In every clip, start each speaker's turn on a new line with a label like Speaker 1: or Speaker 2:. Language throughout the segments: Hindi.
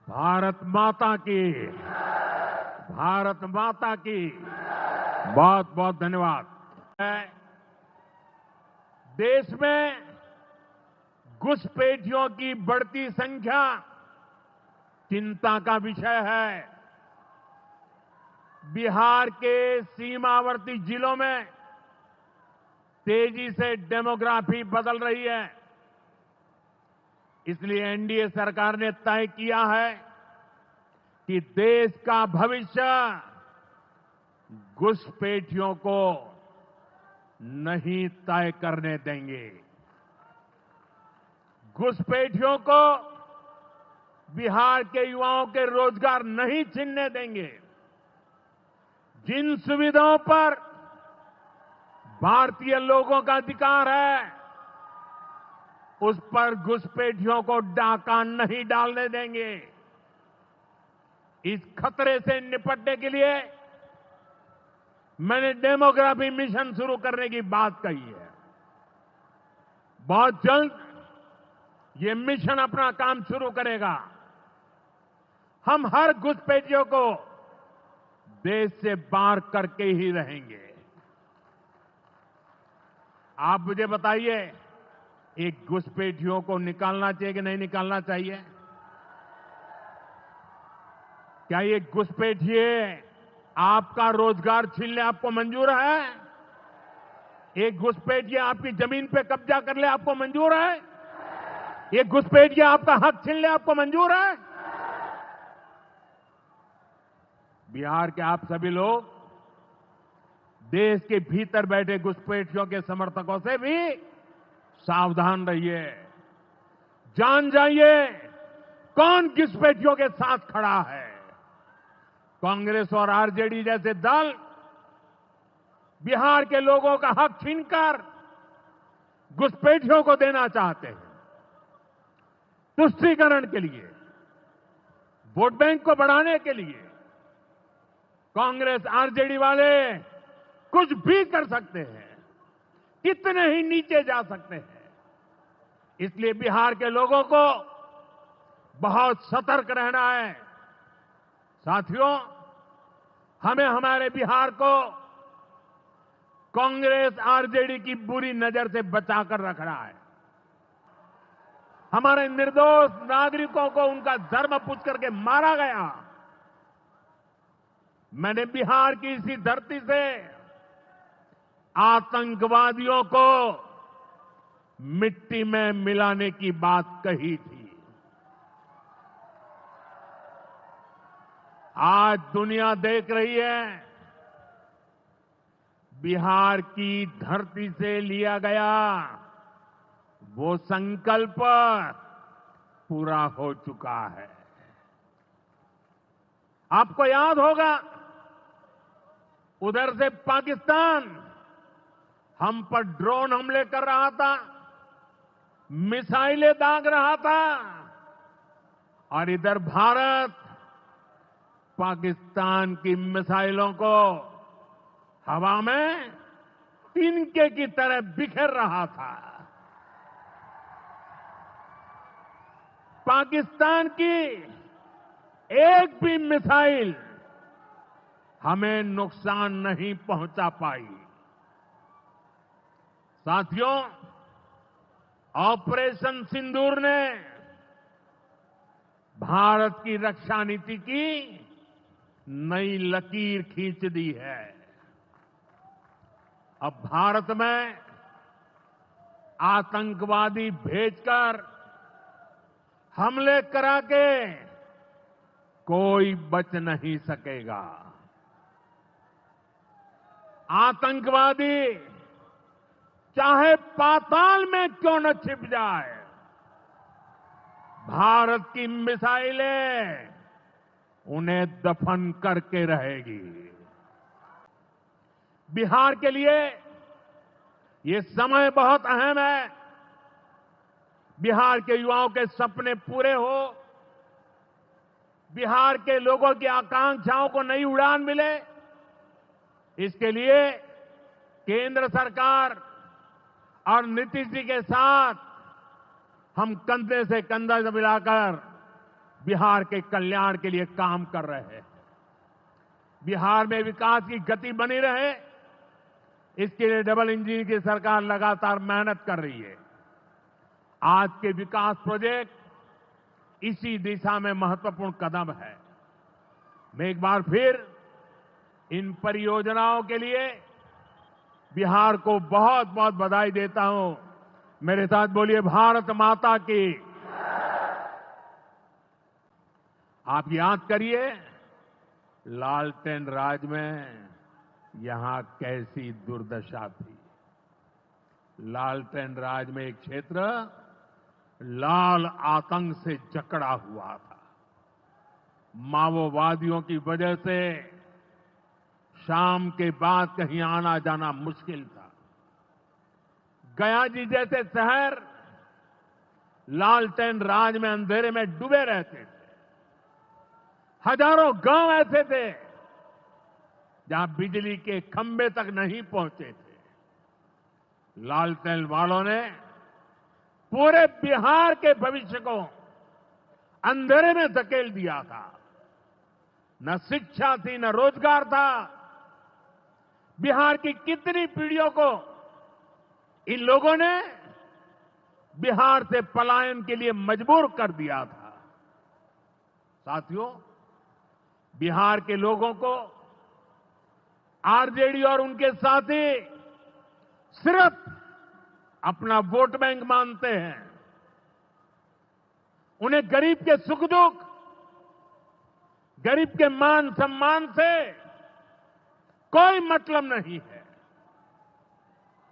Speaker 1: भारत माता की, भारत माता की बहुत बहुत धन्यवाद। देश में घुसपैठियों की बढ़ती संख्या चिंता का विषय है। बिहार के सीमावर्ती जिलों में तेजी से डेमोग्राफी बदल रही है। इसलिए एनडीए सरकार ने तय किया है कि देश का भविष्य घुसपैठियों को नहीं तय करने देंगे। घुसपैठियों को बिहार के युवाओं के रोजगार नहीं छीनने देंगे। जिन सुविधाओं पर भारतीय लोगों का अधिकार है, उस पर घुसपैठियों को डाका नहीं डालने देंगे। इस खतरे से निपटने के लिए मैंने डेमोग्राफी मिशन शुरू करने की बात कही है। बहुत जल्द ये मिशन अपना काम शुरू करेगा। हम हर घुसपैठियों को देश से बाहर करके ही रहेंगे। आप मुझे बताइए, एक घुसपैठियों को निकालना चाहिए कि नहीं निकालना चाहिए? क्या ये घुसपैठिए आपका रोजगार छीन ले आपको मंजूर है? एक घुसपैठिया आपकी जमीन पे कब्जा कर ले आपको मंजूर है? एक घुसपैठिया आपका हक छीन ले आपको मंजूर है? बिहार के आप सभी लोग देश के भीतर बैठे घुसपैठियों के समर्थकों से भी सावधान रहिए। जान जाइए कौन घुसपैठियों के साथ खड़ा है। कांग्रेस और आरजेडी जैसे दल बिहार के लोगों का हक छीनकर घुसपैठियों को देना चाहते हैं। तुष्टीकरण के लिए, वोट बैंक को बढ़ाने के लिए कांग्रेस आरजेडी वाले कुछ भी कर सकते हैं, कितने ही नीचे जा सकते हैं। इसलिए बिहार के लोगों को बहुत सतर्क रहना है। साथियों, हमें हमारे बिहार को कांग्रेस आरजेडी की बुरी नजर से बचाकर रखना है। हमारे निर्दोष नागरिकों को उनका धर्म पूछ करके मारा गया। मैंने बिहार की इसी धरती से आतंकवादियों को मिट्टी में मिलाने की बात कही थी। आज दुनिया देख रही है, बिहार की धरती से लिया गया वो संकल्प पूरा हो चुका है। आपको याद होगा, उधर से पाकिस्तान हम पर ड्रोन हमले कर रहा था, मिसाइलें दाग रहा था, और इधर भारत पाकिस्तान की मिसाइलों को हवा में तिनके की तरह बिखेर रहा था। पाकिस्तान की एक भी मिसाइल हमें नुकसान नहीं पहुंचा पाई। साथियों, ऑपरेशन सिंदूर ने भारत की रक्षा नीति की नई लकीर खींच दी है। अब भारत में आतंकवादी भेजकर हमले करा के कोई बच नहीं सकेगा। आतंकवादी चाहे पाताल में क्यों न छिप जाए, भारत की मिसाइलें उन्हें दफन करके रहेगी। बिहार के लिए ये समय बहुत अहम है। बिहार के युवाओं के सपने पूरे हो, बिहार के लोगों की आकांक्षाओं को नई उड़ान मिले, इसके लिए केंद्र सरकार और नीतीश जी के साथ हम कंधे से कंधा मिलाकर बिहार के कल्याण के लिए काम कर रहे हैं। बिहार में विकास की गति बनी रहे, इसके लिए डबल इंजन की सरकार लगातार मेहनत कर रही है। आज के विकास प्रोजेक्ट इसी दिशा में महत्वपूर्ण कदम है। मैं एक बार फिर इन परियोजनाओं के लिए बिहार को बहुत बहुत बधाई देता हूं। मेरे साथ बोलिए भारत माता की। आप याद करिए, लालटेन राज में यहां कैसी दुर्दशा थी। लालटेन राज में एक क्षेत्र लाल आतंक से जकड़ा हुआ था। माओवादियों की वजह से शाम के बाद कहीं आना जाना मुश्किल था। गया जी जैसे शहर लालटेन राज में अंधेरे में डूबे रहते थे। हजारों गांव ऐसे थे जहां बिजली के खंभे तक नहीं पहुंचे थे। लालटेन वालों ने पूरे बिहार के भविष्य को अंधेरे में धकेल दिया था। न शिक्षा थी, न रोजगार था। बिहार की कितनी पीढ़ियों को इन लोगों ने बिहार से पलायन के लिए मजबूर कर दिया था। साथियों, बिहार के लोगों को आरजेडी और उनके साथी सिर्फ अपना वोट बैंक मानते हैं। उन्हें गरीब के सुख दुख, गरीब के मान सम्मान से कोई मतलब नहीं है।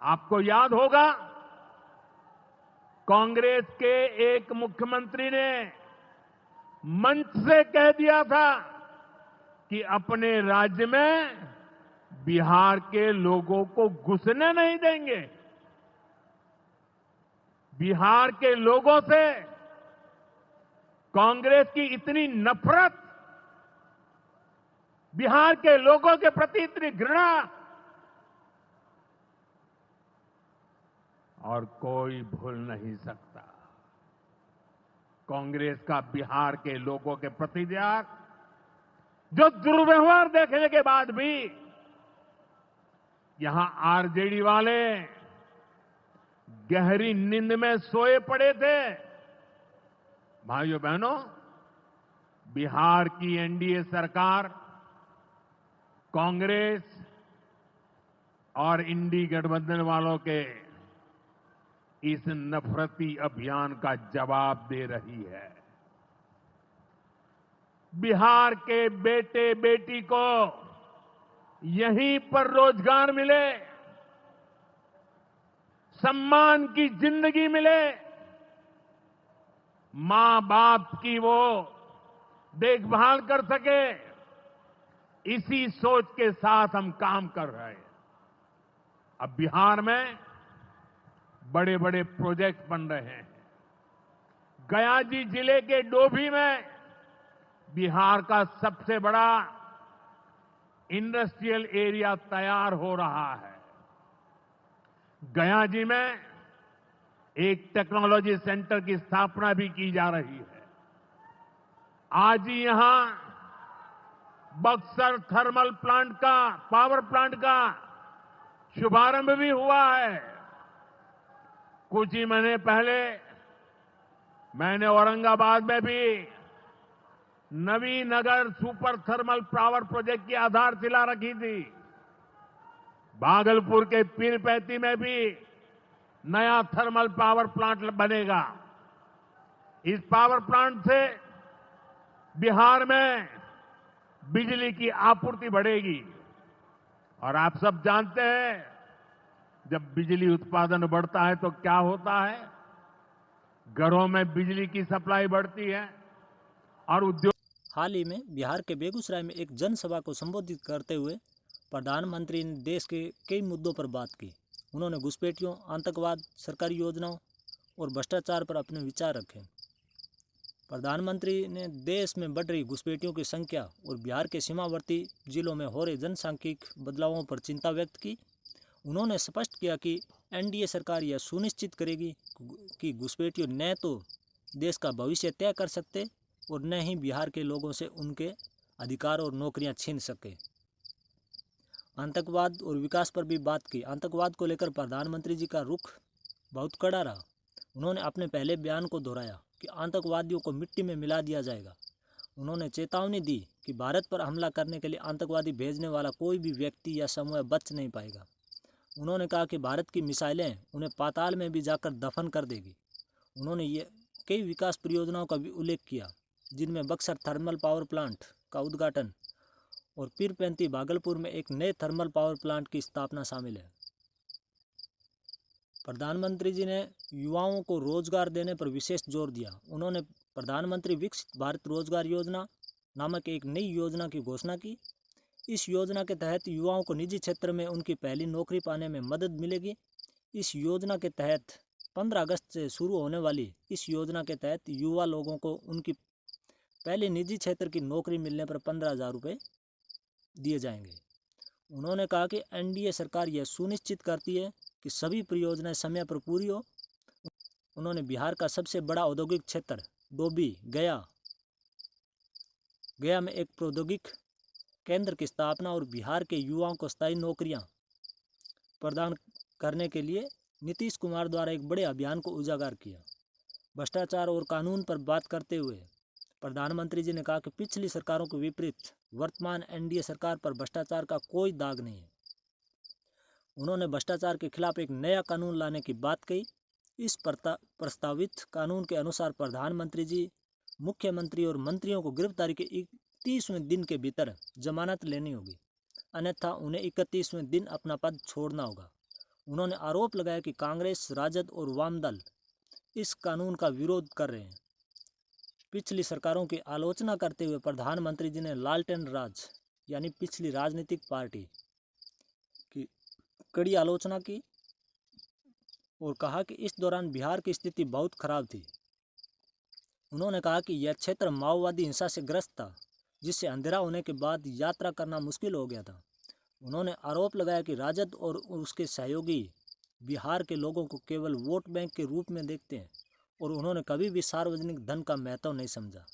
Speaker 1: आपको याद होगा, कांग्रेस के एक मुख्यमंत्री ने मंच से कह दिया था कि अपने राज्य में बिहार के लोगों को घुसने नहीं देंगे। बिहार के लोगों से कांग्रेस की इतनी नफरत, बिहार के लोगों के प्रति इतनी घृणा, और कोई भूल नहीं सकता। कांग्रेस का बिहार के लोगों के प्रति त्याग, जो दुर्व्यवहार देखने के बाद भी यहां आरजेडी वाले गहरी नींद में सोए पड़े थे। भाइयों बहनों, बिहार की एनडीए सरकार कांग्रेस और इंडी गठबंधन वालों के इस नफरती अभियान का जवाब दे रही है। बिहार के बेटे बेटी को यहीं पर रोजगार मिले, सम्मान की जिंदगी मिले, मां बाप की वो देखभाल कर सके, इसी सोच के साथ हम काम कर रहे हैं। अब बिहार में बड़े बड़े प्रोजेक्ट बन रहे हैं। गया जी जिले के डोभी में बिहार का सबसे बड़ा इंडस्ट्रियल एरिया तैयार हो रहा है। गया जी में एक टेक्नोलॉजी सेंटर की स्थापना भी की जा रही है। आज ही यहां बक्सर थर्मल प्लांट का, पावर प्लांट का शुभारंभ भी हुआ है। कुछ ही महीने पहले मैंने औरंगाबाद में भी Navinagar super thermal power project की आधारशिला रखी थी। भागलपुर के पीरपैंती में भी नया थर्मल पावर प्लांट बनेगा। इस पावर प्लांट से बिहार में बिजली की आपूर्ति बढ़ेगी। और आप सब जानते हैं, जब बिजली उत्पादन बढ़ता है तो क्या होता है? घरों में बिजली की सप्लाई बढ़ती है और उद्योग।
Speaker 2: हाल ही में बिहार के बेगूसराय में एक जनसभा को संबोधित करते हुए प्रधानमंत्री ने देश के कई मुद्दों पर बात की। उन्होंने घुसपैठियों, आतंकवाद, सरकारी योजनाओं और भ्रष्टाचार पर अपने विचार रखे। प्रधानमंत्री ने देश में बढ़ रही घुसपैठियों की संख्या और बिहार के सीमावर्ती जिलों में हो रहे जनसांख्यिक बदलावों पर चिंता व्यक्त की। उन्होंने स्पष्ट किया कि एनडीए सरकार यह सुनिश्चित करेगी कि घुसपैठियों न तो देश का भविष्य तय कर सकते और न ही बिहार के लोगों से उनके अधिकार और नौकरियां छीन सके। आतंकवाद और विकास पर भी बात की। आतंकवाद को लेकर प्रधानमंत्री जी का रुख बहुत कड़ा रहा। उन्होंने अपने पहले बयान को दोहराया कि आतंकवादियों को मिट्टी में मिला दिया जाएगा। उन्होंने चेतावनी दी कि भारत पर हमला करने के लिए आतंकवादी भेजने वाला कोई भी व्यक्ति या समूह बच नहीं पाएगा। उन्होंने कहा कि भारत की मिसाइलें उन्हें पाताल में भी जाकर दफन कर देगी। उन्होंने ये कई विकास परियोजनाओं का भी उल्लेख किया, जिनमें बक्सर थर्मल पावर प्लांट का उद्घाटन और पीरपैंती भागलपुर में एक नए थर्मल पावर प्लांट की स्थापना शामिल है। प्रधानमंत्री जी ने युवाओं को रोजगार देने पर विशेष जोर दिया। उन्होंने प्रधानमंत्री विकसित भारत रोजगार योजना नामक एक नई योजना की घोषणा की। इस योजना के तहत युवाओं को निजी क्षेत्र में उनकी पहली नौकरी पाने में मदद मिलेगी। इस योजना के तहत 15 अगस्त से शुरू होने वाली इस योजना के तहत युवा लोगों को उनकी पहली निजी क्षेत्र की नौकरी मिलने पर 15,000 रुपये दिए जाएंगे। उन्होंने कहा कि एनडीए सरकार यह सुनिश्चित करती है कि सभी परियोजनाएं समय पर पूरी हो। उन्होंने बिहार का सबसे बड़ा औद्योगिक क्षेत्र डोभी गया में एक प्रौद्योगिक केंद्र की स्थापना और बिहार के युवाओं को स्थायी नौकरियां प्रदान करने के लिए नीतीश कुमार द्वारा एक बड़े अभियान को उजागर किया। भ्रष्टाचार और कानून पर बात करते हुए प्रधानमंत्री जी ने कहा कि पिछली सरकारों के विपरीत वर्तमान एनडीए सरकार पर भ्रष्टाचार का कोई दाग नहीं है। उन्होंने भ्रष्टाचार के खिलाफ एक नया कानून लाने की बात कही। इस प्रस्तावित कानून के अनुसार प्रधानमंत्री जी, मुख्यमंत्री और मंत्रियों को गिरफ्तारी के 31वें दिन के भीतर जमानत लेनी होगी, अन्यथा उन्हें 31वें दिन अपना पद छोड़ना होगा। उन्होंने आरोप लगाया कि कांग्रेस, राजद और वाम दल इस कानून का विरोध कर रहे हैं। पिछली सरकारों की आलोचना करते हुए प्रधानमंत्री जी ने लालटेन राज यानी पिछली राजनीतिक पार्टी की कड़ी आलोचना की और कहा कि इस दौरान बिहार की स्थिति बहुत खराब थी। उन्होंने कहा कि यह क्षेत्र माओवादी हिंसा से ग्रस्त था, जिससे अंधेरा होने के बाद यात्रा करना मुश्किल हो गया था। उन्होंने आरोप लगाया कि राजद और उसके सहयोगी बिहार के लोगों को केवल वोट बैंक के रूप में देखते हैं और उन्होंने कभी भी सार्वजनिक धन का महत्व नहीं समझा।